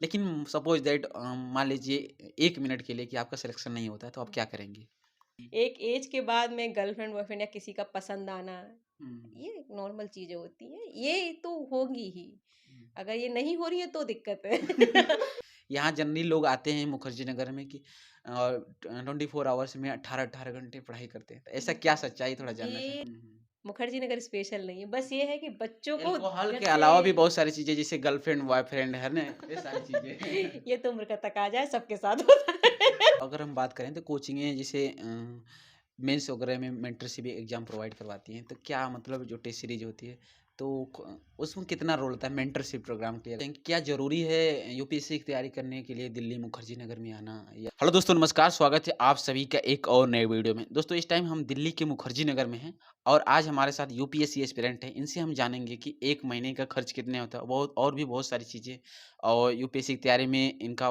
लेकिन suppose that मान लीजिए 1 मिनट के लिए कि आपका सिलेक्शन नहीं होता है, तो आप क्या करेंगी? एक एज के बाद में गर्लफ्रेंड बॉयफ्रेंड या किसी का पसंद आना, हुँ, ये नॉर्मल चीजें होती हैं, ये तो होगी ही। हुँ। अगर ये नहीं हो रही है तो दिक्कत है। यहाँ जनरली लोग आते हैं मुखर्जी नगर में कि 24 आवर्स में 18-18 घंटे पढ़ाई करते हैं। तो ऐसा क्या सच्चाई थोड़ा जानना ये चाहें? हुँ, हुँ। मुखर्जी नगर स्पेशल नहीं है, बस ये है कि बच्चों को अल्कोहल घर के से अलावा भी बहुत सारी चीज़ें जैसे गर्लफ्रेंड, बॉयफ्रेंड है ना? ये सारी चीज़ें। ये तो उम्र का तकाजा है, सबके साथ होता है। अगर हम बात करें तो कोचिंगें जैसे मेंस वगैरह में मेंटरशिप भी एग्ज़ाम प्रोवाइड करवाती हैं। तो क्या मतलब जो टेस्ट सीरीज़ होती है तो उसमें कितना रोल होता है मेंटरशिप प्रोग्राम के लिए? क्या ज़रूरी है यूपीएससी की तैयारी करने के लिए दिल्ली मुखर्जी नगर में आना या हेलो दोस्तों नमस्कार, स्वागत है आप सभी का एक और नए वीडियो में। दोस्तों इस टाइम हम दिल्ली के मुखर्जी नगर में हैं और आज हमारे साथ यूपीएससी एस्पिरेंट हैं। इनसे हम जानेंगे कि 1 महीने का खर्च कितने होता है, बहुत और भी बहुत सारी चीज़ें और यूपीएससी की तैयारी में इनका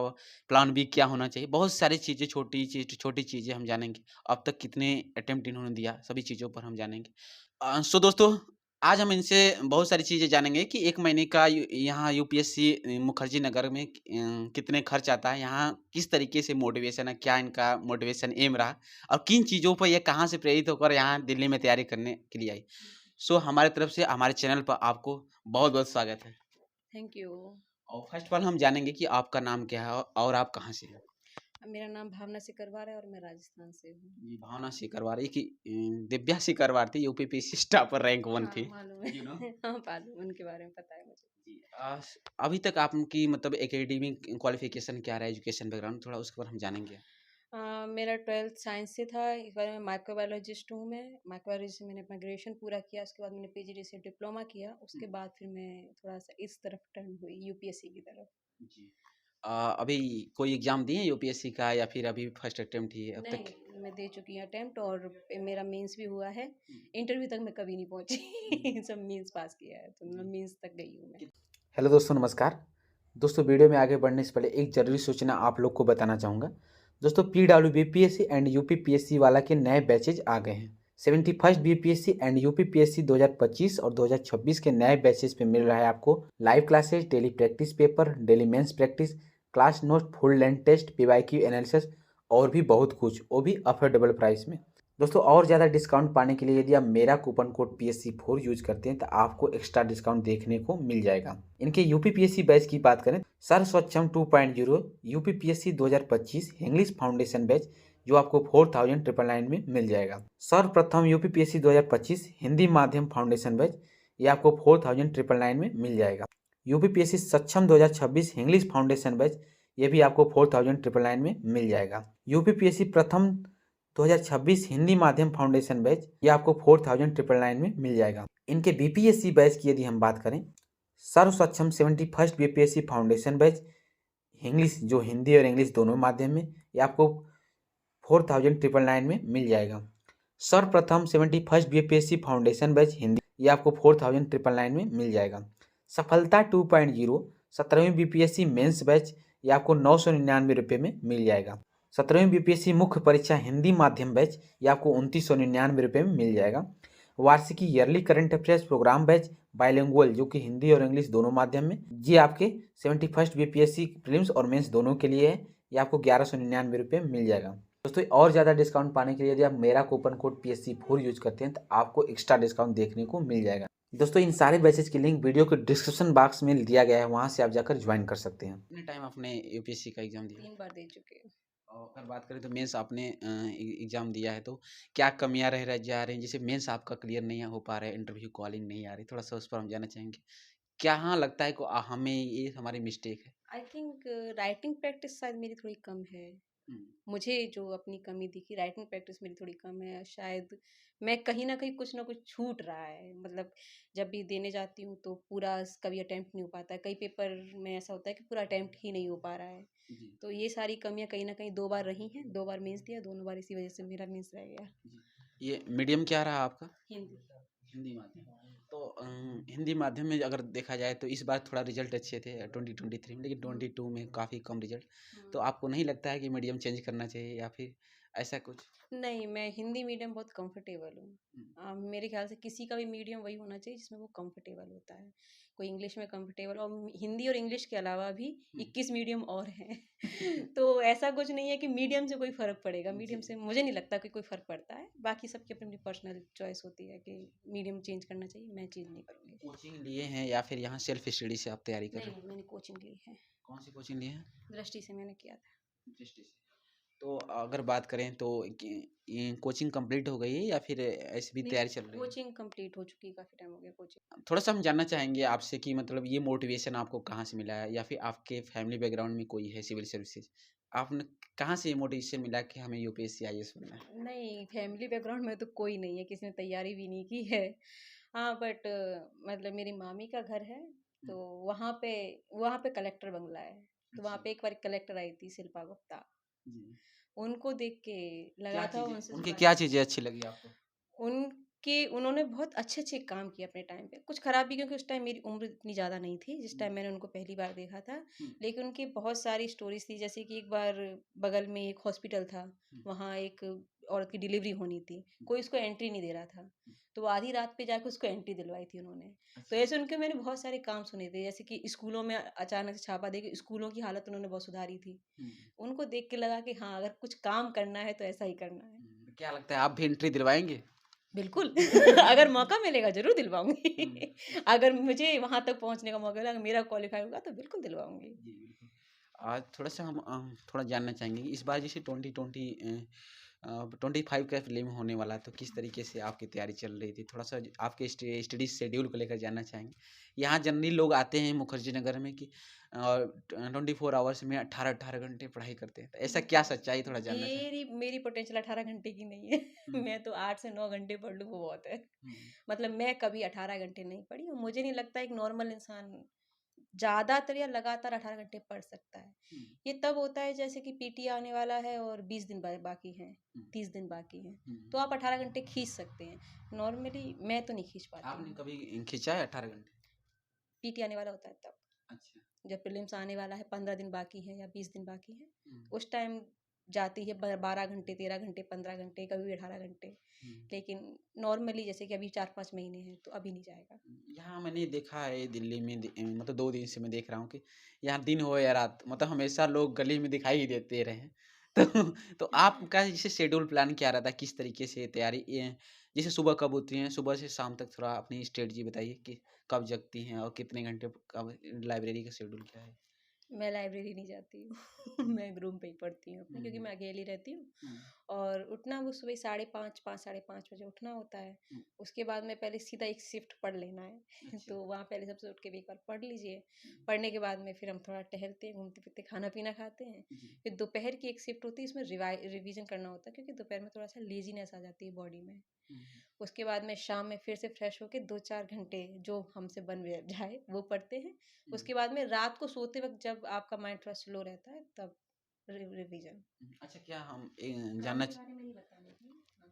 प्लान बी क्या होना चाहिए? बहुत सारी चीज़ें छोटी चीज़ें हम जानेंगे। अब तक कितने अटेम्प्ट इन्होंने दिया, सभी चीज़ों पर हम जानेंगे। सो दोस्तों आज हम इनसे बहुत सारी चीज़ें जानेंगे कि 1 महीने का यहाँ यूपीएससी मुखर्जी नगर में कितने खर्च आता है? यहाँ किस तरीके से मोटिवेशन है? क्या इनका मोटिवेशन एम रहा? और किन चीज़ों पर ये कहाँ से प्रेरित होकर यहाँ दिल्ली में तैयारी करने के लिए आई? सो हमारी तरफ से हमारे चैनल पर आपको बहुत-बहुत स्वागत है। Thank you. और फर्स्ट ऑफ ऑल हम जानेंगे कि आपका नाम क्या है और आप कहाँ से हैं? मेरा नाम भावना सिकरवार है और मैं राजस्थान से हूँ। जी, भावना सिकरवार ये कि दिव्या सिकरवार थी यूपीपीएससी स्टॉपर रैंक 1 हाँ, थी। मालूम है। यू नो हाँ, मालूम उनके बारे में पता है मुझे। जी अभी तक आपकी मतलब एकेडमिक क्वालिफिकेशन क्या रहा है एजुकेशन बैकग्राउंड थोड़ा उसके बारे में हम जानेंगे। मेरा 12th साइंस से था। इस बार मैं माइक्रोबायोलॉजिस्ट हूँ मैं। माइक्रोबायोलॉजी से मैंने अपना ग्रेजुएशन पूरा किया, उसके बाद मैंने पीजीडी से डिप्लोमा किया, उसके बाद फिर मैं थोड़ा-सा इस तरफ टर्न हुई यूपीएससी की तरफ। जी। अभी कोई एग्ज़ाम दिए हैं यूपीएससी का या फिर अभी फर्स्ट अटेम्प्ट ही है अब तक? नहीं, मैं दे चुकी हूँ अटेम्प्ट और मेरा मेंस भी हुआ है। हुँ, इंटरव्यू तक मैं कभी नहीं हुँ, पहुँची। सब मेंस पास किया है, तो मैं जी। मेंस तक गई हूँ मैं। हेलो दोस्तों नमस्कार। दोस्तों वीडियो में आगे बढ़ने से पहले एक ज़रूरी सूचना आप लोग को बताना चाहूँगा। दोस्तों पीडब्ल्यूबीपीएससी एंड यूपीपीएससी वाला के नए बैचेज आ गए हैं। 71st बीपीएससी एंड यूपीपीएससी 2025 और 2026 के नए बैचेज पे मिल रहा है आपको live classes, daily practice paper, daily mains practice, class note, full length test, PYQ analysis और भी बहुत कुछ, वो भी अफोर्डेबल प्राइस में। दोस्तों और ज़्यादा डिस्काउंट पाने के लिए यदि आप मेरा कूपन कोड PSC4 यूज करते हैं तो आपको एक्स्ट्रा डिस्काउंट देखने को मिल जाएगा। इनके यूपीपीएससी बैच की बात करें, sir Swachham 2.0 UPPSC 2025 English foundation batch जो आपको 4999 में मिल जाएगा। सर्वप्रथम यूपीपीएससी 2025 हिंदी माध्यम फाउंडेशन बैच ये आपको 4999 में मिल जाएगा। यूपीपीएससी सक्षम 2026 इंग्लिश फाउंडेशन बैच ये भी आपको 4999 में मिल जाएगा। यूपीपीएससी प्रथम 2026 हिंदी माध्यम फाउंडेशन बैच ये आपको 4999 में मिल जाएगा। इनके बीपीएससी बैच की यदि हम बात करें, सर्व सक्षम 71st BPSC foundation batch English जो हिंदी और इंग्लिश दोनों माध्यम में ये आपको 4999 में मिल जाएगा। सर्वप्रथम 71st BPSC foundation batch Hindi ये आपको 4999 में मिल जाएगा। सफलता 2.0 17वीं बीपीएससी मेंस बैच ये आपको 999 रुपये में मिल जाएगा। 17वीं बीपीएससी मुख्य परीक्षा हिंदी माध्यम बैच ये आपको 2999 रुपये में मिल जाएगा। वार्षिकी yearly current affairs programme batch bilingual जो कि हिंदी और इंग्लिश दोनों माध्यम में ये आपके 71st बीपीएससी प्रीलिम्स और मेंस दोनों के लिए है, ये आपको 1199 रुपये में मिल जाएगा। दोस्तों और ज़्यादा डिस्काउंट पाने के लिए यदि आप मेरा कूपन कोड PSC4 यूज करते हैं तो आपको एक्स्ट्रा डिस्काउंट देखने को मिल जाएगा। दोस्तों इन सारे बैचेज की लिंक वीडियो के डिस्क्रिप्शन बॉक्स में दिया गया है, वहाँ से आप जाकर ज्वाइन कर सकते हैं। कितने टाइम आपने यूपीएससी का एग्जाम दिया? 3 बार दे चुकी हूँ। और अगर बात करें तो मेंस आपने एग्जाम दिया है तो क्या कमियां रह जा रही हैं जैसे मेंस आपका क्लियर नहीं हो पा रहा है, इंटरव्यू कॉलिंग नहीं आ रही, थोड़ा सा उस पर हम जानना चाहेंगे। क्या हाँ लगता है को हमें ये हमारी मिस्टेक है? आई थिंक राइटिंग प्रैक्टिस शायद मेरी थोड़ी कम है। हम्म, मुझे जो अपनी कमी दिखी, राइटिंग प्रैक्टिस मेरी थोड़ी कम है, शायद मैं कहीं न कहीं कुछ न कुछ छूट रहा है। मतलब जब भी देने जाती हूँ तो पूरा कभी अटेम्प्ट नहीं हो पाता है। कई पेपर में ऐसा होता है कि पूरा अटेम्प्ट ही नहीं हो पा रहा है। जी तो ये सारी कमियाँ कहीं न कहीं 2 बार रही हैं, 2 बार मेंस दिया, दोनों बार इसी वज़ह से मेरा मेंस रह गया। जी ये मीडियम क्या रहा आपका? हिंदी। हिंदी माध्यम। तो हिंदी माध्यम में अगर देखा जाए तो इस बार थोड़ा रिजल्ट अच्छे थे 2023 में, लेकिन हुँ, 22 में काफ़ी कम रिजल्ट। तो हुँ। आपको नहीं लगता है कि मीडियम चेंज करना चाहिए या फिर ऐसा कुछ? नहीं, मैं हिंदी मीडियम बहुत कंफर्टेबल हूँ। मेरे ख्याल से किसी का भी मीडियम वही होना चाहिए जिसमें वो कंफर्टेबल होता है। कोई इंग्लिश में कंफर्टेबल, और हिंदी और इंग्लिश के अलावा भी 21 मीडियम और हैं। तो ऐसा कुछ नहीं है कि मीडियम से कोई फ़र्क पड़ेगा। मीडियम जी। से मुझे नहीं लगता कि कोई फ़र्क पड़ता है। बाकी सबकी अपनी-अपनी पर्सनल चॉइस होती है कि मीडियम चेंज करना चाहिए, मैं चेंज नहीं करूँगी। कोचिंग लिए हैं या फिर यहाँ सेल्फ स्टडी से आप तैयारी कर नहीं, रहे हैं? नहीं, मैंने कोचिंग ली है। कौन सी कोचिंग लिए हैं? दृष्टि से मैंने किया था। दृष्टि से। तो अगर बात करें तो ये कोचिंग कंप्लीट हो गई है या फिर ऐसे भी नहीं, तैयारी चल रही है? कोचिंग कंप्लीट हो चुकी है, काफ़ी टाइम हो गया कोचिंग। थोड़ा-सा हम जानना चाहेंगे आपसे कि मतलब ये मोटिवेशन आपको कहाँ से मिला है या फिर आपके फैमिली बैकग्राउंड में कोई है सिविल सर्विसेज? आपने कहाँ से ये मोटिवेशन मिला कि हमें यूपीएससी, आईएएस बनना है? नहीं, फैमिली बैकग्राउंड में तो कोई नहीं है, किसी ने तैयारी भी नहीं की है। हाँ, बट मतलब मेरी मामी का घर है, हुँ, तो वहाँ पे वहाँ पे कलेक्टर बंगला है। तो वहाँ अच्छा। पे एक बार कलेक्टर आई थी, शिल्पा गुप्ता। जी। उनको देख के क्या लगा था चीज़ें उनसे जो उनकी बात, क्या चीज़ें अच्छी लगी आपको? उन्होंने बहुत अच्छे-अच्छे काम किए अपने टाइम पे। कुछ खराब भी, क्योंकि उस टाइम मेरी उम्र इतनी ज़्यादा नहीं थी, जिस हुँ, टाइम मैंने उनको पहली बार देखा था। हुँ, लेकिन उनकी बहुत सारी स्टोरीज़ थी, जैसे कि एक बार बगल में एक हॉस्पिटल था, हुँ, वहाँ एक औरत की डिलीवरी होनी थी। हुँ, कोई उसको एंट्री नहीं दे रहा था, हुँ, तो वो आधी रात पे जाके उसको एंट्री दिलवाई थी उन्होंने। तो अच्छा। ऐसे उनके मैंने बहुत सारे काम सुने थे, जैसे कि स्कूलों में अचानक से छापा दे के स्कूलों की हालत उन्होंने बहुत सुधारी थी। हुँ, उनको देख के लगा कि हाँ, अगर कुछ काम करना है तो ऐसा ही करना है। क्या लगता है आप भी एंट्री दिलवाएँगे? बिल्कुल। अगर मौका मिलेगा ज़रूर दिलवाऊँगी। हुँ, अगर मुझे वहाँ तक पहुँचने का मौका मिला, अगर मेरा क्वालीफाई होगा तो बिल्कुल दिलवाऊँगी। जी, बिल्कुल। आज थोड़ा-सा हम थोड़ा जानना चाहेंगे कि इस बार जैसे 25 का फ़िल्म होने वाला है, तो किस तरीके से आपकी तैयारी चल रही थी? थोड़ा-सा आपके स्टडी शेड्यूल को लेकर जानना चाहेंगे। यहाँ जनरली लोग आते हैं मुखर्जी नगर में कि 24 आवर्स में 18-18 घंटे पढ़ाई करते हैं। तो ऐसा क्या सच्चाई थोड़ा जानना चाहें? मेरी मेरी पोटेंशियल 18 घंटे की नहीं है। हुँ, मैं तो 8 से 9 घंटे पढ़ लूँ वो बहुत है। हुँ, मतलब मैं कभी 18 घंटे नहीं पढ़ी, और मुझे नहीं लगता एक नॉर्मल इंसान ज़्यादातर या लगातार 18 घंटे पढ़ सकता है। हुँ, ये तब होता है जैसे कि पीटी आने वाला है और 20 दिन बाकी हैं, हुँ, 30 दिन बाकी हैं, हुँ। तो आप 18 घंटे खींच सकते हैं। नॉर्मली मैं तो नहीं खींच पाती आपने हूँ। कभी खींचा है 18 घंटे? पीटी आने वाला होता है तब। अच्छा। जब प्रीलिम्स आने वाला है, 15 दिन बाकी है या 20 दिन बाकी है, हुँ, उस टाइम जाती है 12 घंटे, 13 घंटे, 15 घंटे, कभी भी 18 घंटे। हुँ। लेकिन नॉर्मली जैसे कि अभी 4-5 महीने हैं, तो अभी नहीं जाएगा। यहाँ मैंने देखा है दिल्ली में मतलब 2 दिन से मैं देख रहा हूँ कि यहाँ दिन हो या रात मतलब हमेशा लोग गली में दिखाई ही देते रहे हैं। तो आपका जैसे शेड्यूल प्लान क्या रहता है? किस तरीके से तैयारी जैसे सुबह कब उठती हैं? सुबह से शाम तक थोड़ा अपनी स्ट्रेटजी बताइए कि कब जगती हैं और कितने घंटे कब लाइब्रेरी का शेड्यूल क्या है? मैं लाइब्रेरी नहीं जाती हूँ। हुँ, मैं रूम पे ही पढ़ती हूँ अपने, क्योंकि हुँ, मैं अकेली रहती हूँ। हुँ, और उठना वो सुबह 5:30, 5 साढ़े 5 बजे उठना होता है। हुँ, उसके बाद में पहले सीधा एक शिफ्ट पढ़ लेना है। अच्छा। तो वहाँ पहले सबसे उठ के भी एक बार पढ़ लीजिए। हुँ, पढ़ने के बाद में फिर हम थोड़ा टहलते हैं, घूमते-फिरते खाना-पीना खाते हैं। जी। फिर दोपहर की एक शिफ्ट होती है, इसमें रिवीजन करना होता है, क्योंकि दोपहर में थोड़ा-सा लेज़ीनेस आ जाती है बॉडी में। हुँ, उसके बाद में शाम में फिर से फ्रेश होके 2-4 घंटे जो हमसे बन जाए वो पढ़ते हैं। हुँ, उसके बाद में रात को सोते वक़्त जब आपका माइंड थोड़ा स्लो रहता है, तब रिवीजन। हुँ। अच्छा क्या हम काम जानना के च बारे में नहीं बता रही थी। हाँ।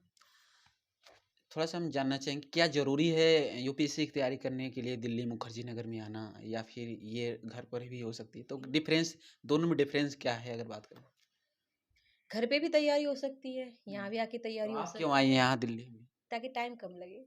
थोड़ा-सा हम जानना चाहेंगे क्या ज़रूरी है यूपीएससी की तैयारी करने के लिए दिल्ली मुखर्जी नगर में आना या फिर ये घर पर भी हो सकती है? तो डिफ़रेंस दोनों में डिफ़रेंस क्या है अगर बात करें? घर पे भी तैयारी हो सकती है, हुँ। यहाँ भी आके तो तैयारी हो आप क्यों आई सकती हैं है, यहाँ दिल्ली में? ताकि टाइम कम लगे।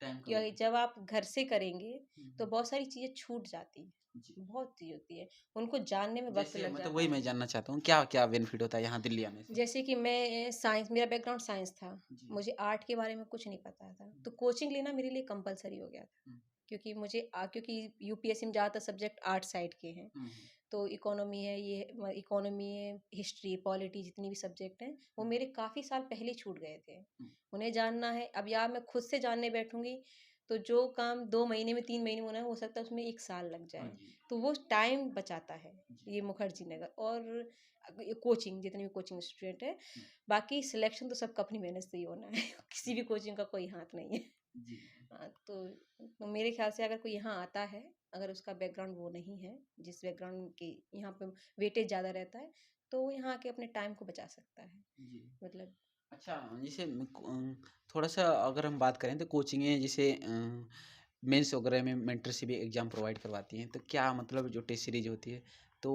टाइम कम क्योंकि लगे। जब आप घर से करेंगे, हुँ, तो हुँ। बहुत सारी चीज़ें छूट जाती हैं, जी। बहुत चीज़ होती है, उनको जानने में वक़्त जैसे लग मतलब जाता वही है। मैं जानना चाहता हूँ क्या-क्या बेनिफिट होता है यहाँ दिल्ली आने से? जैसे कि मैं साइंस, मेरा बैकग्राउंड साइंस था, जी। मुझे आर्ट के बारे में कुछ नहीं पता था, हुँ, तो कोचिंग लेना मेरे लिए कंपल्सरी हो गया था। हुँ, क्योंकि यूपीएससी में ज़्यादातर सब्जेक्ट आर्ट साइड के हैं, हुँ, तो इकोनॉमी है, इकोनॉमी है, हिस्ट्री, पॉलिटी, जितनी भी सब्जेक्ट हैं, वो हुँ, मेरे काफ़ी साल पहले छूट गए थे। हुँ। उन्हें जानना है, अब या मैं खुद से जानने बैठूँगी, तो जो काम 2 महीने में, 3 महीने में होना है, हो सकता है उसमें 1 साल लग हाँ जाए। जी। तो वो टाइम बचाता है, जी। ये मुखर्जी नगर। और ये कोचिंग, जितने भी कोचिंग इंस्टीट्यूट है, हुँ, बाकी सिलेक्शन तो सबका अपनी मेहनत से ही होना है। किसी हुँ। भी कोचिंग का कोई हाथ नहीं है। जी। हाँ, तो मेरे ख़्याल से अगर कोई यहाँ आता है, अगर उसका बैकग्राउंड वो नहीं है, जिस बैकग्राउंड की यहाँ पे वेटेज ज़्यादा रहता है, तो वो यहाँ आके अपने टाइम को बचा सकता है। जी। मतलब अच्छा जैसे थोड़ा-सा अगर हम बात करें तो कोचिंगें जैसे मेंस वगैरह में मेंटरशिप एग्ज़ाम प्रोवाइड करवाती हैं, तो क्या मतलब जो टेस्ट सीरीज़ होती है, तो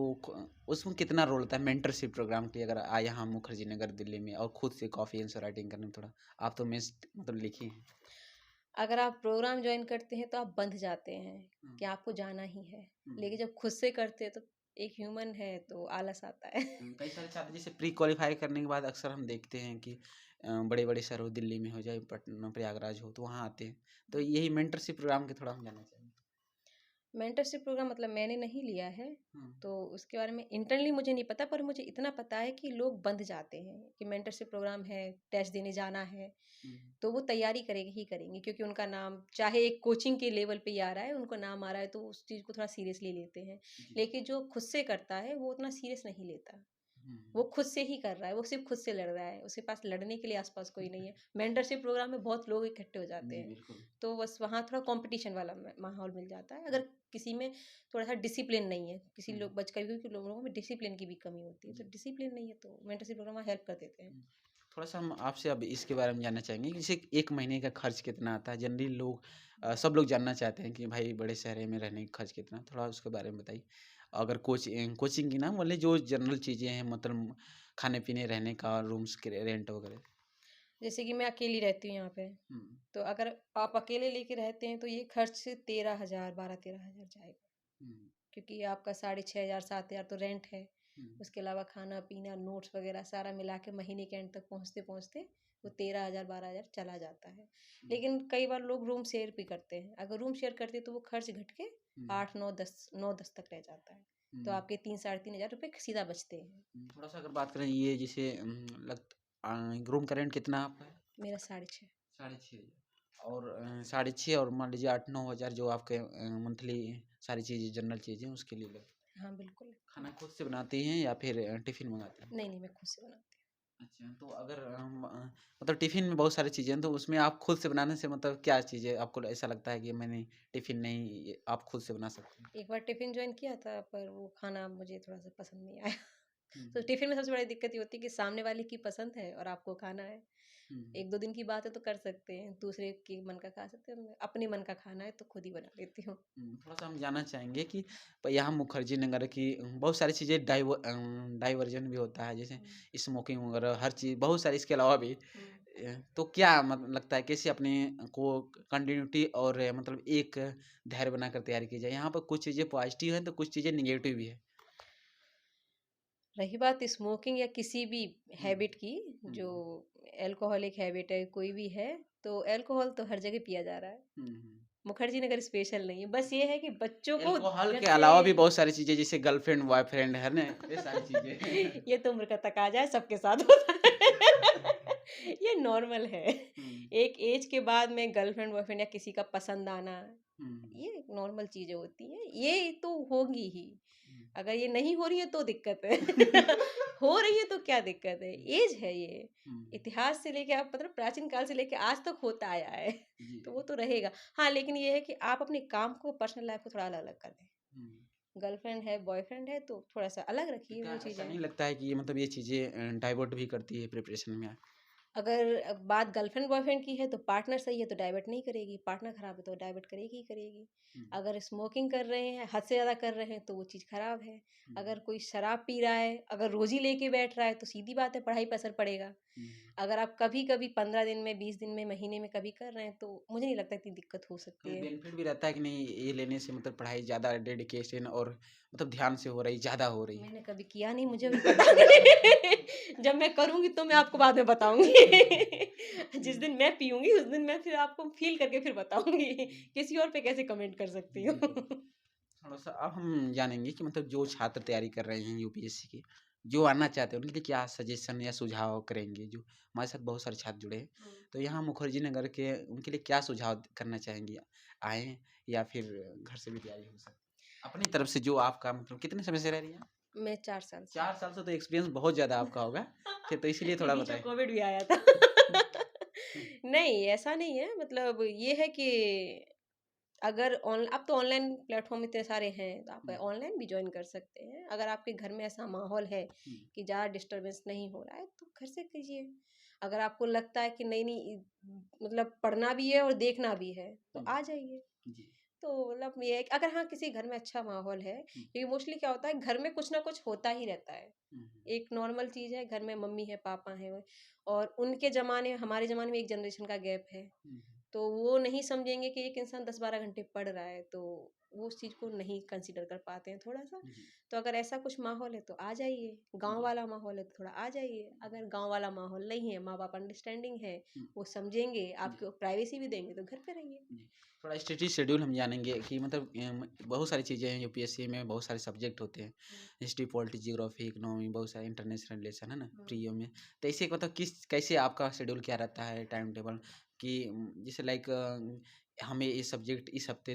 उसमें कितना रोल होता है मेंटरशिप प्रोग्राम की? अगर आए यहाँ मुखर्जी नगर दिल्ली में और खुद से कॉफ़ी आंसर राइटिंग करने में थोड़ा, आप तो मेंस मतलब लिखी हैं। अगर आप प्रोग्राम ज्वाइन करते हैं तो आप बंध जाते हैं हम्म, कि आपको जाना ही है, हम्म, लेकिन जब खुद से करते हैं तो एक ह्यूमन है तो आलस आता है। कई सारे छात्र जैसे प्री क्वालिफाई करने के बाद अक्सर हम देखते हैं कि बड़े बड़े शहर हो, दिल्ली में हो जाए, पटना प्रयागराज हो, तो वहाँ आते हैं। तो यही मेंटरशिप प्रोग्राम के थोड़ा हम जानना चाहेंगे। मेंटरशिप प्रोग्राम मतलब मैंने नहीं लिया है, हम्म, तो उसके बारे में इंटरनली मुझे नहीं पता, पर मुझे इतना पता है कि लोग बंध जाते हैं कि मेंटरशिप प्रोग्राम है, टेस्ट देने जाना है, हम्म, तो वो तैयारी करेंगे ही करेंगे, क्योंकि उनका नाम चाहे एक कोचिंग के लेवल पे ही आ रहा है, उनको नाम आ रहा है तो उस चीज़ को थोड़ा सीरियसली लेते हैं। जी, लेकिन जो खुद से करता है वो उतना सीरियस नहीं लेता। वो हम्म, खुद से ही कर रहा है, वो सिर्फ खुद से लड़ रहा है, उसके पास लड़ने के लिए आसपास कोई नहीं है। मेंटरशिप प्रोग्राम में बहुत लोग इकट्ठे हो जाते जी हैं, बिल्कुल। तो बस वहाँ थोड़ा कंपटीशन वाला माहौल मिल जाता है। अगर किसी में थोड़ा सा डिसिप्लिन नहीं है, किसी हम्म, लोग बच कभी कभी लोगों में डिसिप्लिन की भी कमी होती है, जी, तो डिसिप्लिन नहीं है तो मेंटरशिप प्रोग्राम हेल्प कर देते हैं। हम्म। थोड़ा-सा हम आपसे अब इसके बारे में जानना चाहेंगे कि जैसे 1 महीने का खर्च कितना आता है? जनरली लोग सब लोग जानना चाहते हैं कि भाई बड़े शहर में रहने का खर्च कितना है? थोड़ा उसके बारे में बताइए। अगर कोचिंग की ना बोले, जो जनरल चीज़ें हैं मतलब खाने-पीने, रहने का, रूम्स के रेंट वगैरह। जैसे कि मैं अकेली रहती हूँ यहाँ पे, हुँ, तो अगर आप अकेले लेके रहते हैं तो ये खर्च 13,000 12-13,000 जाएगा, हुँ, क्योंकि आपका 6,500 7,000 तो रेंट है। हुँ, उसके अलावा खाना पीना नोट्स वगैरह सारा मिला के महीने के एंड तक पहुँचते पहुँचते वो 13,000 12,000 चला जाता है। हुँ, लेकिन कई बार लोग रूम शेयर भी करते हैं, अगर रूम शेयर करते हैं तो वो खर्च घट के हुँ, 8 9 10 तक रह जाता है, तो हुँ, आपके 3 साढ़े 3 हज़ार रुपये सीधा बचते हैं। थोड़ा-सा अगर बात करें ये जैसे अ, रूम का रेंट कितना आपका है? मेरा 6,500। साढ़े 6,000 और साढ़े 6 और मान लीजिए 8-9 हज़ार जो आपके मंथली सारी चीज़ें जनरल चीज़ें उसके लिए लगती है। हाँ बिल्कुल। खाना खुद से बनाती हैं या फिर टिफ़िन मंगाती हैं? नहीं नहीं, मैं खुद से बनाती अच्छा, तो अगर हम मतलब टिफ़िन में बहुत सारी चीज़ें हैं, तो उसमें आप खुद से बनाने से मतलब क्या चीज़ें आपको ऐसा लगता है कि मैंने टिफ़िन नहीं, ये आप खुद से बना सकते हैं? हूँ। एक बार टिफ़िन ज्वाइन किया था पर वो खाना मुझे थोड़ा सा पसंद नहीं आया। हुँ, तो हुँ, टिफ़िन में सबसे बड़ी दिक्कत ये होती है कि सामने वाले की पसंद है और आपको खाना है। हुँ, 1-2 दिन की बात है तो कर सकते हैं, दूसरे के मन का खा सकते हैं, अपने मन का खाना है तो खुद ही बना लेती हूँ। थोड़ा-सा हम जानना चाहेंगे कि यहाँ मुखर्जी नगर की बहुत सारी चीज़ें डाइवर्जन भी होता है, जैसे हुँ, स्मोकिंग वगैरह हर चीज़ बहुत सारी इसके अलावा भी हुँ। तो क्या मतलब लगता है कैसे अपने को कंटिन्यूटी और मतलब एक धैर्य बनाकर तैयारी की जाए? यहाँ पर कुछ चीज़ें पॉजिटिव हैं तो कुछ चीज़ें नेगेटिव भी है। रही बात स्मोकिंग या किसी भी हुँ, हैबिट की, हुँ, जो अल्कोहलिक हैबिट है, कोई भी है, तो अल्कोहल तो हर जगह पिया जा रहा है। हुँ, हुँ। मुखर्जी नगर स्पेशल नहीं है, बस ये है कि बच्चों को अल्कोहल घर के से अलावा भी बहुत सारी चीज़ें जैसे गर्लफ्रेंड, बॉयफ्रेंड है ना? ये सारी चीज़ें। ये तो उम्र का तकाज़ा है, सबके साथ होता है। ये नॉर्मल है। हुँ, एक एज के बाद में गर्लफ्रेंड बॉयफ्रेंड या किसी का पसंद आना, हुँ, ये नॉर्मल चीज़ें होती हैं, ये तो होंगी ही। हुँ। अगर ये नहीं हो रही है तो दिक्कत है। हो रही है तो क्या दिक्कत है? हुँ, एज है ये। हुँ, इतिहास से लेके आप मतलब प्राचीन काल से लेके आज तक होता आया है। जी। तो वो तो रहेगा। हाँ, लेकिन ये है कि आप अपने काम को पर्सनल लाइफ़ को थोड़ा अलग-अलग कर दें। हुँ। गर्लफ्रेंड है, बॉयफ्रेंड है तो थोड़ा-सा अलग तो रखिए क्या वो ऐसा चीज़ें। नहीं लगता है कि ये मतलब ये चीज़ें डाइवर्ट भी करती है प्रिपरेशन में? अगर बात गर्लफ्रेंड बॉयफ्रेंड की है तो पार्टनर सही है तो डाइवर्ट नहीं करेगी, पार्टनर खराब है तो डाइवर्ट करेगी ही करेगी। हुँ, अगर स्मोकिंग कर रहे हैं, हद से ज़्यादा कर रहे हैं तो वो चीज़ खराब है। हुँ, अगर कोई शराब पी रहा है, अगर रोज़ ही लेके बैठ रहा है तो सीधी बात है पढ़ाई पे असर पड़ेगा। हुँ। अगर आप कभी-कभी 15 दिन में, 20 दिन में, महीने में कभी कर रहे हैं तो मुझे नहीं लगता इतनी दिक्कत हो सकती कभी है। बेनिफिट भी रहता है कि नहीं ये लेने से मतलब पढ़ाई ज़्यादा डेडिकेशन और मतलब ध्यान से हो रही, ज़्यादा हो रही है? मैंने कभी किया नहीं, मुझे भी पता नहीं। जब मैं करूँगी तो मैं आपको बाद में बताऊँगी। जिस दिन मैं पीऊँगी उस दिन मैं फिर आपको फ़ील करके फिर बताऊँगी। किसी और पे कैसे कमेंट कर सकती हूँ। बिल्कुल। थोड़ा-सा अब हम जानेंगे कि मतलब जो छात्र तैयारी कर रहे हैं यूपीएससी की, जो आना चाहते हैं उनके लिए क्या सजेशन या सुझाव करेंगे? जो हमारे साथ बहुत सारे छात्र जुड़े हैं, हुँ। तो यहाँ मुखर्जी नगर के उनके लिए क्या सुझाव करना चाहेंगे? आएँ या फिर घर से भी तैयारी हो सकती है? अपनी तरफ से जो आपका मतलब कितने समय से रह रही हैं? मैं 4 साल से। 4 साल से तो एक्सपीरियंस बहुत ज़्यादा आपका होगा। फिर तो इसीलिए ये थोड़ा बीच में बताएँ। कोविड भी आया था। नहीं, ऐसा नहीं है, मतलब ये है कि अगर ऑन अब तो ऑनलाइन प्लेटफ़ॉर्म इतने सारे हैं, तो आप हुँ, ऑनलाइन भी जॉइन कर सकते हैं। अगर आपके घर में ऐसा माहौल है हुँ, कि ज़्यादा डिस्टर्बेंस नहीं हो रहा है, तो घर से कीजिए। अगर आपको लगता है कि नहीं, नहीं मतलब पढ़ना भी है और देखना भी है, तो हुँ, आ जाइए। जी। तो मतलब ये है कि अगर हाँ किसी घर में अच्छा माहौल है, क्योंकि मोस्टली क्या होता है घर में कुछ ना कुछ होता ही रहता है। एक नॉर्मल चीज़ है, घर में मम्मी है, पापा हैं और उनके ज़माने हमारे ज़माने में एक जनरेशन का गैप है। तो वो नहीं समझेंगे कि एक इंसान 10-12 घंटे पढ़ रहा है, तो वो उस चीज़ को नहीं कंसीडर कर पाते हैं थोड़ा-सा। तो अगर ऐसा कुछ माहौल है तो आ जाइए, गाँव वाला माहौल है तो थोड़ा आ जाइए। अगर गाँव वाला माहौल नहीं है, माँ-बाप अंडरस्टैंडिंग है, वो समझेंगे, आपको प्राइवेसी भी देंगे तो घर पे रहिए। थोड़ा स्टडी शेड्यूल हम जानेंगे कि मतलब बहुत सारी चीज़ें हैं यूपीएससी में, बहुत सारे सब्जेक्ट होते हैं, हिस्ट्री, पॉलिटिक्स, जियोग्राफी, इकोनॉमी, बहुत सारे इंटरनेशनल रिलेशन है ना प्रीओ में। तो ऐसे मतलब किस कैसे आपका शेड्यूल क्या रहता है टाइम टेबल कि जैसे लाइक हमें ये सब्जेक्ट इस हफ्ते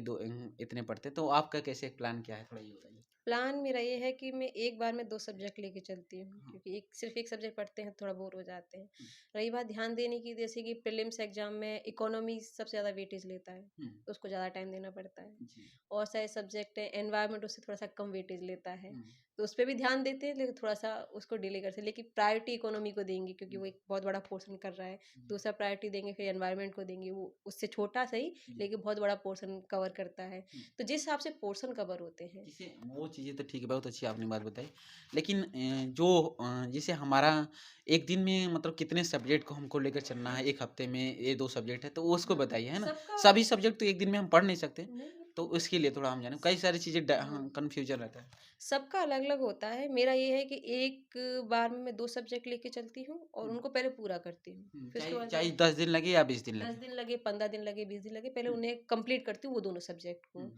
इतने पढ़ते तो आपका कैसे प्लान क्या है थोड़ा ये बताइए। प्लान मेरा ये है कि मैं एक बार में 2 सब्जेक्ट लेके चलती हूँ, क्योंकि एक सिर्फ़ एक सब्जेक्ट पढ़ते हैं थोड़ा बोर हो जाते हैं। रही बात ध्यान देने की, जैसे कि प्रीलिम्स एग्ज़ाम में इकोनॉमी सबसे ज़्यादा वेटेज लेता है, उसको ज़्यादा टाइम देना पड़ता है। और सारे सब्जेक्ट है, एनवायरनमेंट उससे थोड़ा-सा कम वेटेज लेता है, तो उस पे भी ध्यान देते हैं, लेकिन थोड़ा-सा उसको डिले करते हैं। लेकिन प्रायोरिटी इकोनॉमी को देंगे क्योंकि वो एक बहुत बड़ा पोर्शन कर रहा है। दूसरा प्रायोरिटी देंगे, फिर एनवायरनमेंट को देंगे, वो उससे छोटा सही लेकिन बहुत बड़ा पोर्शन कवर करता है। तो जिस हिसाब से पोर्शन कवर होते हैं। जैसे वो चीज़ें तो ठीक है, बहुत अच्छी आपने बात बताई। लेकिन जो जैसे हमारा एक दिन में मतलब कितने सब्जेक्ट को हमको लेकर चलना है, एक हफ्ते में ये 2 सब्जेक्ट है, तो उसको बताइए, है ना? सबका सभी सब्जेक्ट तो एक दिन में हम पढ़ नहीं सकते, नहीं, तो उसके लिए थोड़ा हम जानें। कई सारी चीज़ें हाँ, कन्फ्यूज़न रहता है। सबका अलग-अलग होता है। मेरा ये है कि एक बार में मैं 2 सब्जेक्ट लेके चलती हूँ और उनको पहले पूरा करती हूँ। फिर उसके चाहे बाद चाहे 10 दिन लगे या 20 दिन 10 लगे। दिन लगे, 15 दिन लगे, 20 दिन लगे, पहले उन्हें कंप्लीट करती हूँ वो दोनों सब्जेक्ट को।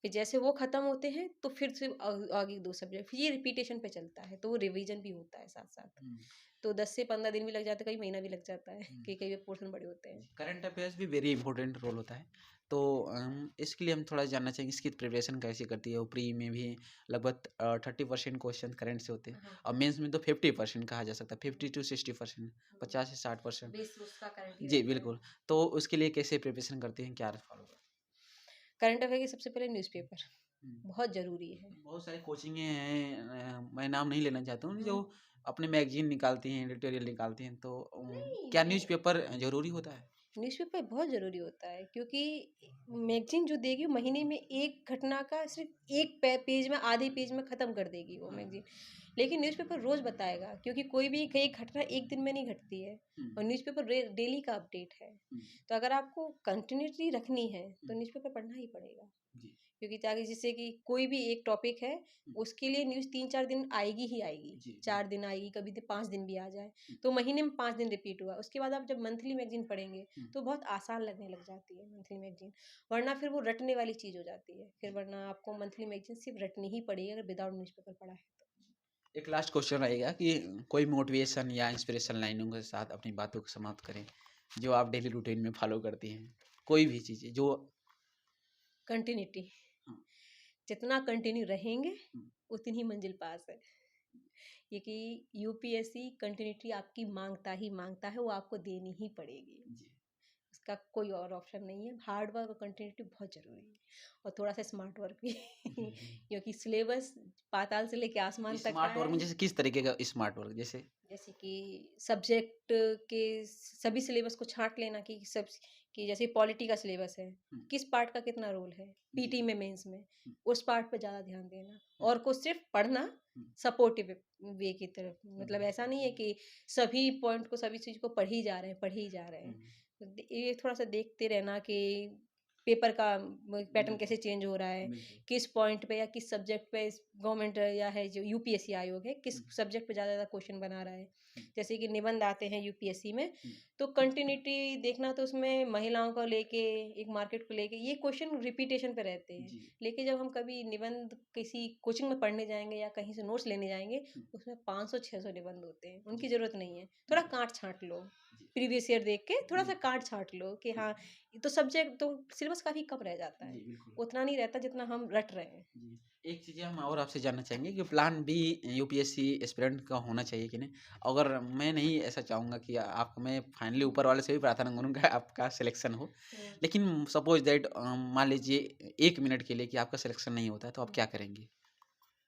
फिर जैसे वो खत्म होते हैं तो फिर से आगे 2 सब्जेक्ट, फिर ये रिपीटेशन पे चलता है, तो वो रिवीजन भी होता है साथ-साथ। तो 10 से 15 दिन भी लग जाते हैं, कई महीना भी लग जाता है कि कई पोर्शन बड़े होते हैं। करंट अफेयर्स भी वेरी इंपॉर्टेंट रोल होता है। तो इसके लिए हम थोड़ा जानना चाहेंगे इसकी प्रिपरेशन कैसे करती है? वो प्री में भी लगभग 30% क्वेश्चन करंट से होते हैं और मेंस में तो 50% कहा जा सकता है, 50 टू 60%, 50 से 60%। बेस उसका करंट ही जी रहता है। बिल्कुल। तो उसके लिए कैसे प्रिपरेशन करते हैं, क्या फॉलो करते करंट अफेयर की सबसे पहले न्यूज़पेपर हैं? बहुत ज़रूरी है। बहुत सारी कोचिंगें हैं, मैं नाम नहीं लेना चाहता हूँ, जो अपने मैगजीन निकालती हैं, एडिटोरियल निकालती हैं, तो नहीं, क्या न्यूज़पेपर ज़रूरी होता है? न्यूज़पेपर बहुत ज़रूरी होता है, क्योंकि मैगज़ीन जो देगी वो महीने में एक घटना का सिर्फ एक पेज में, आधे पेज में ख़त्म कर देगी वो मैगज़ीन। लेकिन न्यूज़पेपर रोज़ बताएगा, क्योंकि कोई भी एक घटना एक दिन में नहीं घटती है और न्यूज़पेपर डेली का अपडेट है। तो अगर आपको कंटिन्यूटी रखनी है तो न्यूज़पेपर पढ़ना ही पड़ेगा, क्योंकि ताकि जिससे कि कोई भी एक टॉपिक है उसके लिए न्यूज़ 3-4 दिन आएगी ही आएगी, 4 दिन आएगी, कभी 5 दिन भी आ जाए, तो महीने में 5 दिन रिपीट हुआ। उसके बाद आप जब मंथली मैगज़ीन पढ़ेंगे तो बहुत आसान लगने लग जाती है मंथली मैगज़ीन, वरना फिर वो रटने वाली चीज़ हो जाती है। फिर वरना आपको मंथली मैगज़ीन सिर्फ रटनी ही पड़ेगी अगर विदाउट न्यूज़पेपर पढ़ा है तो। एक लास्ट क्वेश्चन रहेगा कि कोई मोटिवेशन या इंस्पिरेशन लाइनों के साथ अपनी बातों को समाप्त करें, जो आप डेली रूटीन में फॉलो करती हैं, कोई भी चीज़ें जो कंटिन्यूटी, हाँ, जितना कंटिन्यू रहेंगे हम्म, उतनी ही मंजिल पास है। ये कि यूपीएससी कंटिन्यूटी आपकी मांगता ही मांगता है, वो आपको देनी ही पड़ेगी। जी इसका कोई और ऑप्शन नहीं है। हार्ड वर्क और कंटिन्यूटी बहुत ज़रूरी है और थोड़ा-सा स्मार्ट वर्क भी क्योंकि सिलेबस पाताल से लेके आसमान तक का स्मार्ट वर्क है। में जैसे किस तरीके का स्मार्ट वर्क जैसे जैसे कि सब्जेक्ट के सभी सिलेबस को छाँट लेना कि सब कि जैसे पॉलिटी का सिलेबस है, किस पार्ट का कितना रोल है, पीटी में, मेंस में, उस पार्ट पे ज़्यादा ध्यान देना और को सिर्फ पढ़ना सपोर्टिव वे की तरफ। मतलब ऐसा नहीं है कि सभी पॉइंट को, सभी चीज़ को पढ़ ही जा रहे हैं, पढ़ ही जा रहे हैं। ये थोड़ा-सा देखते रहना कि पेपर का पैटर्न कैसे चेंज हो रहा है, किस पॉइंट पे या किस सब्जेक्ट पे गवर्नमेंट या है जो यूपीएससी आयोग है, किस सब्जेक्ट पे ज़्यादा क्वेश्चन बना रहा है। जैसे कि निबंध आते हैं यूपीएससी में, तो कंटिन्यूटी देखना, तो उसमें महिलाओं को लेके, एक मार्केट को लेके ये क्वेश्चन रिपीटेशन पे रहते हैं। लेकिन जब हम कभी निबंध किसी कोचिंग में पढ़ने जाएंगे या कहीं से नोट्स लेने जाएंगे, उसमें 500-600 निबंध होते हैं, उनकी ज़रूरत नहीं है। थोड़ा काट छाँट लो, प्रीवियस ईयर देख के थोड़ा सा काट छाँट लो कि हाँ, तो सब्जेक्ट तो सिलेबस काफ़ी कम रह जाता है, उतना नहीं रहता जितना हम रट रहे हैं। जी। एक चीज़ें हम और आपसे जानना चाहेंगे कि प्लान बी यूपीएससी एस्पिरेंट का होना चाहिए कि नहीं? अगर मैं नहीं ऐसा चाहूँगा कि आप मैं फाइनली ऊपर वाले से भी प्रार्थना करूँगा आपका सिलेक्शन हो। लेकिन सपोज़ दैट मान लीजिए 1 मिनट के लिए कि आपका सिलेक्शन नहीं होता है, तो आप क्या करेंगे?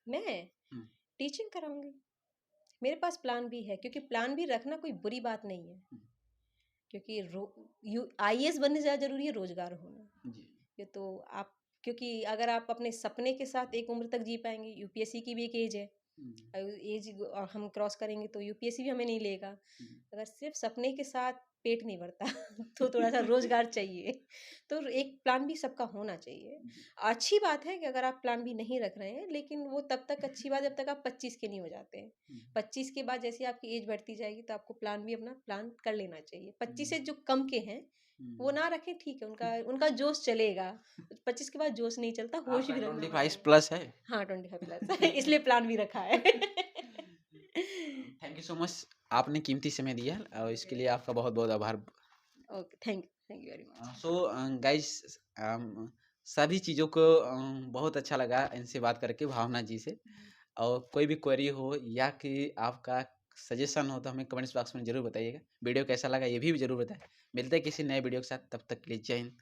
मैं हुँ, टीचिंग कराऊंगी। मेरे पास प्लान भी है, क्योंकि प्लान भी रखना कोई बुरी बात नहीं है, हुँ, क्योंकि आईएएस बनने से ज़्यादा जरूरी है रोजगार होना। जी। ये तो आप क्योंकि अगर आप अपने सपने के साथ एक उम्र तक जी पाएँगे, यूपीएससी की भी एक एज है। एज हम क्रॉस करेंगे तो यूपीएससी भी हमें नहीं लेगा। अगर सिर्फ सपने के साथ पेट नहीं भरता तो थोड़ा-सा रोज़गार चाहिए। तो एक प्लान बी सबका होना चाहिए। अच्छी बात है कि अगर आप प्लान बी नहीं रख रहे हैं, लेकिन वो तब तक अच्छी बात है जब तक आप 25 के नहीं हो जाते हैं। 25 के बाद जैसे आपकी एज बढ़ती जाएगी तो आपको प्लान बी अपना प्लान कर लेना चाहिए। 25 से जो कम के हैं, वो ना रखें, ठीक है, उनका उनका जोश चलेगा। 25 के बाद जोश नहीं चलता, होश आपका भी रखना 25 पड़ता है। प्लस है। हाँ, 25 प्लस इसलिए प्लान भी रखा है। थैंक यू सो मच, आपने कीमती समय दिया और इसके लिए आपका बहुत बहुत आभार। Okay, thank you very much. So guys, सभी चीज़ों को बहुत अच्छा लगा इनसे बात करके, भावना जी से। और कोई भी क्वेरी हो या कि आपका सजेशन हो तो हमें कमेंट्स बॉक्स में ज़रूर बताइएगा। वीडियो कैसा लगा ये भी ज़रूर बताएं। मिलते हैं किसी नए वीडियो के साथ, तब तक के लिए जय हिंद।